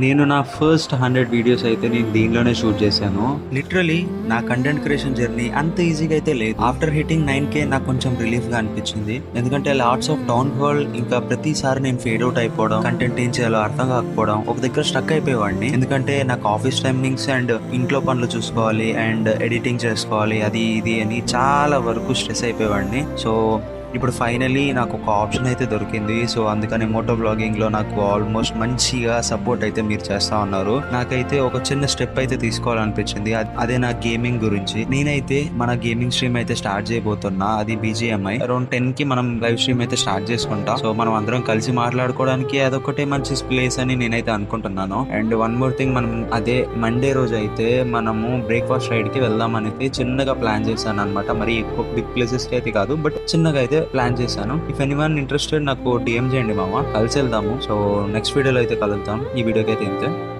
నేను నా first 100 videos అయితే నేను దీనిలోనే షూట్ చేశాను. లిటరలీ నా కంటెంట్ క్రియేషన్ జర్నీ అంత ఈజీగా అయితే లేదు. ఆఫ్టర్ హిట్టింగ్ 9K నాకు కొంచెం రిలీఫ్ గా అనిపించింది. ఎందుకంటే లాట్స్ ఆఫ్ డౌన్ ఫాల్, ఇంకా ప్రతిసారి నేను ఫేడ్ అవుట్ అయిపోవడం, కంటెంట్ ఏం చేయాలో అర్థం కాకపోవడం, ఒక దగ్గర స్టక్ అయిపోయేవాడిని. ఎందుకంటే నాకు ఆఫీస్ టైమింగ్స్ అండ్ ఇంట్లో పనులు చూసుకోవాలి అండ్ ఎడిటింగ్ చేసుకోవాలి, అది ఇది అని చాలా వరకు స్ట్రెస్ అయిపోయేవాడిని. సో ఇప్పుడు ఫైనలీ నాకు ఒక ఆప్షన్ అయితే దొరికింది. సో అందుకని మోటో బ్లాగింగ్ లో నాకు ఆల్మోస్ట్ మంచిగా సపోర్ట్ అయితే మీరు చేస్తా ఉన్నారు. నాకైతే ఒక చిన్న స్టెప్ అయితే తీసుకోవాలనిపించింది. అదే నా గేమింగ్ గురించి. నేనైతే మన గేమింగ్ స్ట్రీమ్ అయితే స్టార్ట్ చేయబోతున్నా. అది BGMI అరౌండ్ 10 కి మనం లైవ్ స్ట్రీమ్ అయితే స్టార్ట్ చేసుకుంటాం. సో మనం అందరం కలిసి మాట్లాడుకోవడానికి అదొకటే మంచి ప్లేస్ అని నేనైతే అనుకుంటున్నాను. అండ్ వన్ మోర్ థింగ్, మనం అదే మండే రోజు అయితే మనము బ్రేక్ఫాస్ట్ రైడ్ కి వెళ్దాం అనేది చిన్నగా ప్లాన్ చేశాను అనమాట. మరి ఎక్కువ బిగ్ ప్లేసెస్ కి అయితే కాదు, బట్ చిన్నగా అయితే ప్లాన్ చేశాను. ఇఫ్ ఎనీవన్ ఇంట్రెస్టెడ్ నాకు DM చేయండి మామ, కలిసి వెళ్దాము. సో నెక్స్ట్ వీడియోలో అయితే కలుద్దాం. ఈ వీడియోకి అయితే ఇంతే.